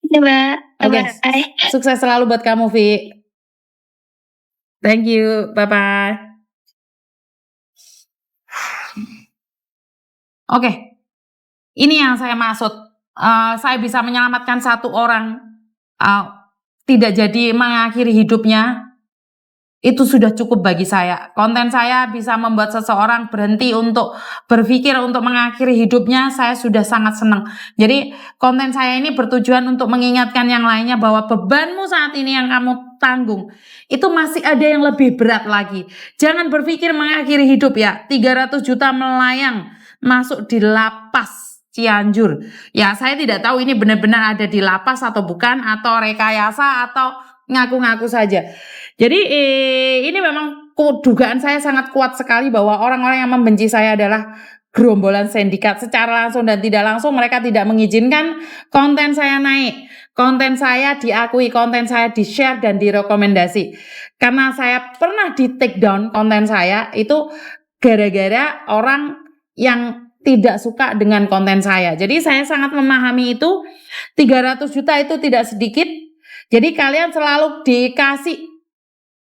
Iya, Mbak. Oke, Bye-bye. sukses selalu buat kamu, Vi. Thank you, bye-bye. Oke, ini yang saya maksud. Saya bisa menyelamatkan satu orang, tidak jadi mengakhiri hidupnya, itu sudah cukup bagi saya. Konten saya bisa membuat seseorang berhenti untuk berpikir untuk mengakhiri hidupnya, saya sudah sangat senang. Jadi konten saya ini bertujuan untuk mengingatkan yang lainnya bahwa bebanmu saat ini yang kamu tanggung, itu masih ada yang lebih berat lagi. Jangan berpikir mengakhiri hidup ya. 300 juta melayang masuk di lapas Cianjur. Ya, saya tidak tahu ini benar-benar ada di lapas atau bukan, atau rekayasa atau ngaku-ngaku saja. Jadi ini memang dugaan saya sangat kuat sekali bahwa orang-orang yang membenci saya adalah gerombolan sindikat. Secara langsung dan tidak langsung mereka tidak mengizinkan konten saya naik, konten saya diakui, konten saya di-share dan direkomendasi. Karena saya pernah di take down konten saya itu gara-gara orang yang tidak suka dengan konten saya. Jadi saya sangat memahami itu. 300 juta itu tidak sedikit. Jadi kalian selalu dikasih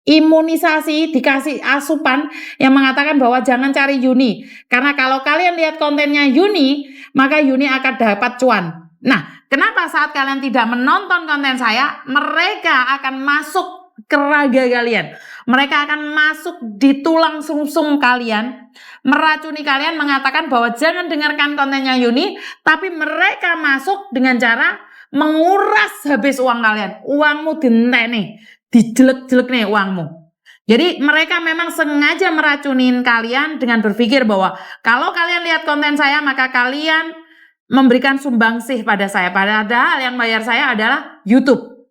imunisasi, dikasih asupan yang mengatakan bahwa jangan cari Yuni. Karena kalau kalian lihat kontennya Yuni, maka Yuni akan dapat cuan. Nah, kenapa saat kalian tidak menonton konten saya, mereka akan masuk ke raga kalian. Mereka akan masuk di tulang sumsum kalian, meracuni kalian, mengatakan bahwa jangan dengarkan kontennya Yuni, tapi mereka masuk dengan cara menguras habis uang kalian. Uangmu dinteni, dijelek-jelek nih uangmu. Jadi mereka memang sengaja meracunin kalian dengan berpikir bahwa kalau kalian lihat konten saya maka kalian memberikan sumbangsih pada saya. Padahal yang bayar saya adalah YouTube,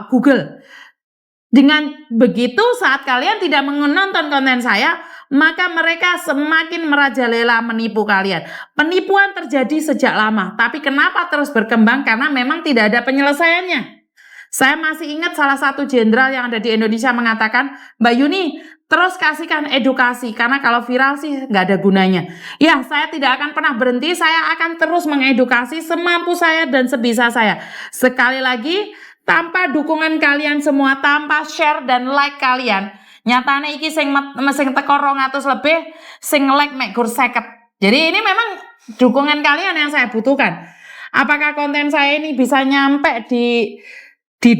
Google. Dengan begitu saat kalian tidak menonton konten saya, maka mereka semakin merajalela menipu kalian. Penipuan terjadi sejak lama, tapi kenapa terus berkembang? Karena memang tidak ada penyelesaiannya. Saya masih ingat salah satu jenderal yang ada di Indonesia mengatakan, Mbak Yuni, terus kasihkan edukasi, karena kalau viral sih nggak ada gunanya. Ya, saya tidak akan pernah berhenti, saya akan terus mengedukasi semampu saya dan sebisa saya. Sekali lagi, tanpa dukungan kalian semua, tanpa share dan like kalian, nyatane iki sing teko 200 lebih, sing like mek gur 50. Jadi ini memang dukungan kalian yang saya butuhkan. Apakah konten saya ini bisa nyampe di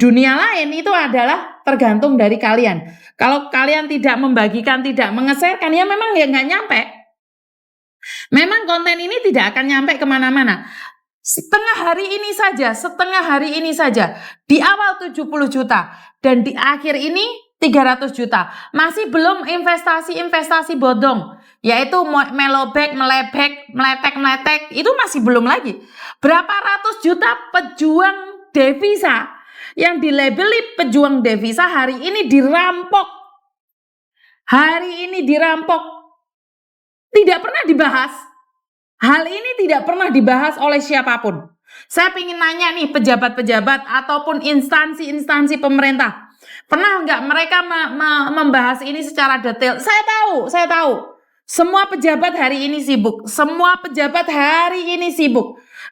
dunia lain, itu adalah tergantung dari kalian. Kalau kalian tidak membagikan, tidak mengeserkan, ya memang ya nggak nyampe. Memang konten ini tidak akan nyampe kemana-mana. Setengah hari ini saja, di awal 70 juta, dan di akhir ini 300 juta. Masih belum investasi-investasi bodong, yaitu melobek, melebek, meletek, itu masih belum lagi. Berapa ratus juta pejuang devisa yang dilabeli pejuang devisa hari ini dirampok. Hari ini dirampok. Tidak pernah dibahas. Hal ini tidak pernah dibahas oleh siapapun. Saya ingin nanya nih pejabat-pejabat ataupun instansi-instansi pemerintah. Pernah nggak mereka membahas ini secara detail? Saya tahu. Semua pejabat hari ini sibuk.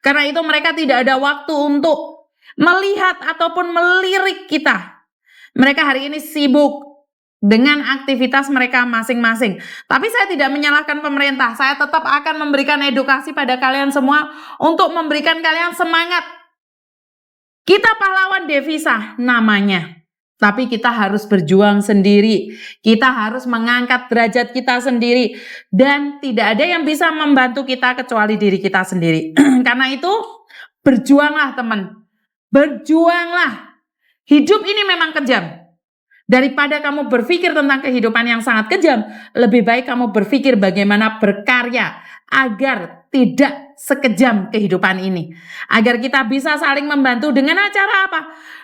Karena itu mereka tidak ada waktu untuk melihat ataupun melirik kita. Mereka hari ini sibuk dengan aktivitas mereka masing-masing. Tapi saya tidak menyalahkan pemerintah. Saya tetap akan memberikan edukasi pada kalian semua untuk memberikan kalian semangat. Kita pahlawan devisa namanya. Tapi kita harus berjuang sendiri. Kita harus mengangkat derajat kita sendiri. Dan tidak ada yang bisa membantu kita kecuali diri kita sendiri. Karena itu, berjuanglah teman. Berjuanglah. Hidup ini memang kejam. Daripada kamu berpikir tentang kehidupan yang sangat kejam, lebih baik kamu berpikir bagaimana berkarya agar tidak sekejam kehidupan ini. Agar kita bisa saling membantu dengan acara apa?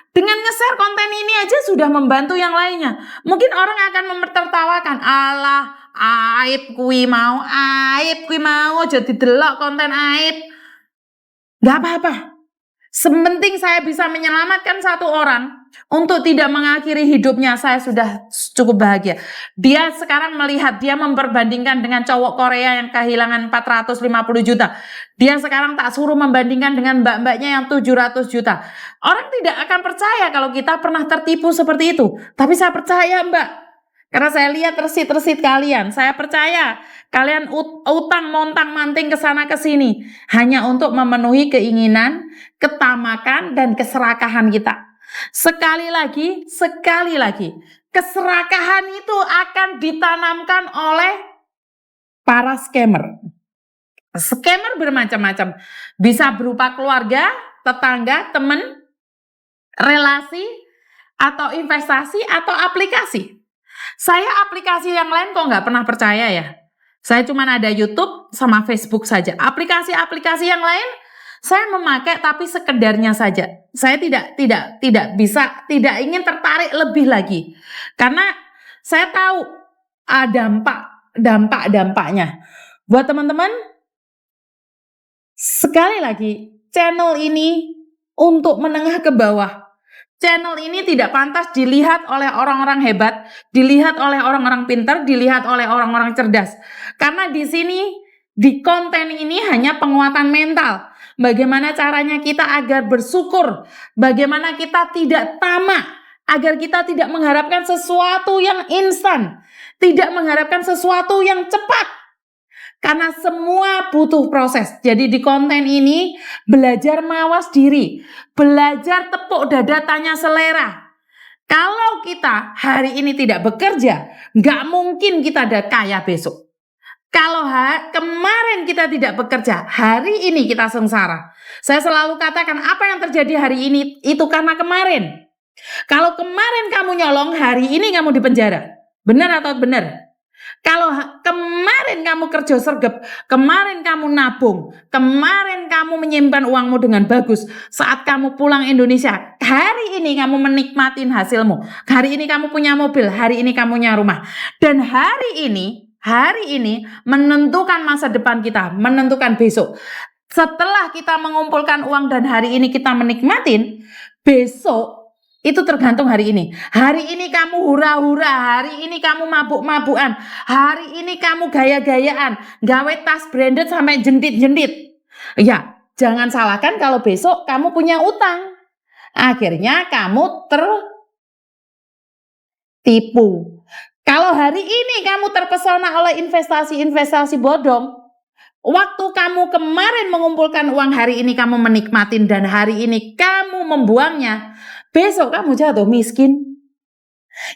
Dengan nge-share konten ini aja sudah membantu yang lainnya. Mungkin orang akan mempertawakan, alah aib kui mau jadi delok konten aib. Gak apa-apa. Sepenting saya bisa menyelamatkan satu orang untuk tidak mengakhiri hidupnya, saya sudah cukup bahagia. Dia sekarang melihat, dia memperbandingkan dengan cowok Korea yang kehilangan 450 juta. Dia sekarang tak suruh membandingkan dengan mbak-mbaknya yang 700 juta. Orang tidak akan percaya kalau kita pernah tertipu seperti itu. Tapi saya percaya, Mbak. Karena saya lihat resit-resit kalian. Saya percaya kalian utang montang-manting ke sana ke sini hanya untuk memenuhi keinginan, ketamakan, dan keserakahan kita. Sekali lagi, keserakahan itu akan ditanamkan oleh para scammer. Scammer bermacam-macam. Bisa berupa keluarga, tetangga, teman, relasi, atau investasi, atau aplikasi. Saya aplikasi yang lain kok nggak pernah percaya ya. Saya cuma ada YouTube sama Facebook saja. Aplikasi-aplikasi yang lain saya memakai tapi sekedarnya saja. Saya tidak ingin tertarik lebih lagi. Karena saya tahu dampak-dampaknya. Buat teman-teman, sekali lagi, channel ini untuk menengah ke bawah. Channel ini tidak pantas dilihat oleh orang-orang hebat, dilihat oleh orang-orang pintar, dilihat oleh orang-orang cerdas. Karena di sini, di konten ini hanya penguatan mental. Bagaimana caranya kita agar bersyukur, bagaimana kita tidak tamak, agar kita tidak mengharapkan sesuatu yang instan, tidak mengharapkan sesuatu yang cepat. Karena semua butuh proses. Jadi di konten ini belajar mawas diri, belajar tepuk dada tanya selera. Kalau kita hari ini tidak bekerja, nggak mungkin kita ada kaya besok. Kalau kemarin kita tidak bekerja, hari ini kita sengsara. Saya selalu katakan apa yang terjadi hari ini itu karena kemarin. Kalau kemarin kamu nyolong, hari ini kamu di penjara. Benar atau benar? Kalau kemarin kamu kerja sergap, kemarin kamu nabung, kemarin kamu menyimpan uangmu dengan bagus, saat kamu pulang Indonesia, hari ini kamu menikmatin hasilmu. Hari ini kamu punya mobil, hari ini kamu punya rumah. Dan hari ini menentukan masa depan kita, menentukan besok. Setelah kita mengumpulkan uang dan hari ini kita menikmatin, besok itu tergantung hari ini. Hari ini kamu hura-hura, hari ini kamu mabuk-mabukan, hari ini kamu gaya-gayaan, gawe tas branded sampai jentit-jentit. Ya, jangan salahkan kalau besok kamu punya utang. Akhirnya kamu tertipu. Kalau hari ini kamu terpesona oleh investasi-investasi bodong, waktu kamu kemarin mengumpulkan uang, hari ini kamu menikmatin dan hari ini kamu membuangnya, besok kamu jatuh miskin.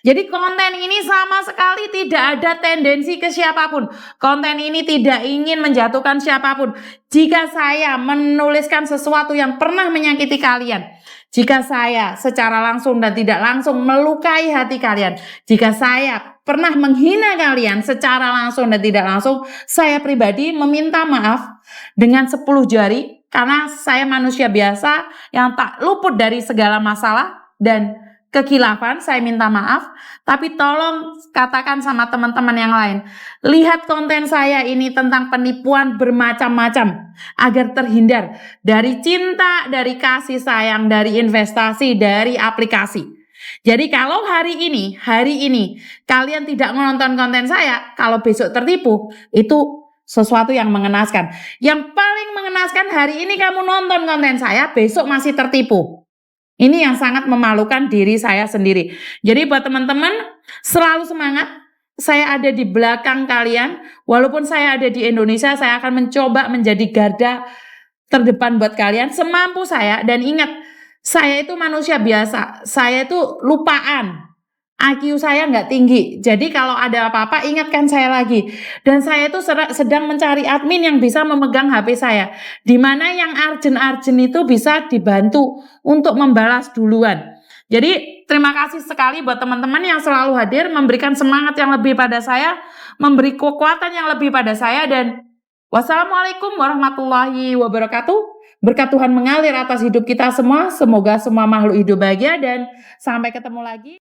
Jadi konten ini sama sekali tidak ada tendensi ke siapapun. Konten ini tidak ingin menjatuhkan siapapun. Jika saya menuliskan sesuatu yang pernah menyakiti kalian, jika saya secara langsung dan tidak langsung melukai hati kalian, jika saya pernah menghina kalian secara langsung dan tidak langsung, saya pribadi meminta maaf dengan 10 jari, karena saya manusia biasa yang tak luput dari segala masalah dan kekhilafan. Saya minta maaf, tapi tolong katakan sama teman-teman yang lain, lihat konten saya ini tentang penipuan bermacam-macam agar terhindar dari cinta, dari kasih sayang, dari investasi, dari aplikasi. Jadi kalau hari ini kalian tidak menonton konten saya, kalau besok tertipu, itu sesuatu yang mengenaskan. Yang paling mengenaskan, hari ini kamu nonton konten saya, besok masih tertipu. Ini yang sangat memalukan diri saya sendiri. Jadi buat teman-teman, selalu semangat. Saya ada di belakang kalian. Walaupun saya ada di Indonesia, saya akan mencoba menjadi garda terdepan buat kalian semampu saya. Dan ingat, saya itu manusia biasa. Saya itu lupaan. IQ saya nggak tinggi, jadi kalau ada apa-apa ingatkan saya lagi. Dan saya itu sedang mencari admin yang bisa memegang HP saya, di mana yang urgent itu bisa dibantu untuk membalas duluan. Jadi terima kasih sekali buat teman-teman yang selalu hadir, memberikan semangat yang lebih pada saya, memberi kekuatan yang lebih pada saya. Dan wassalamualaikum warahmatullahi wabarakatuh. Berkat Tuhan mengalir atas hidup kita semua. Semoga semua makhluk hidup bahagia dan sampai ketemu lagi.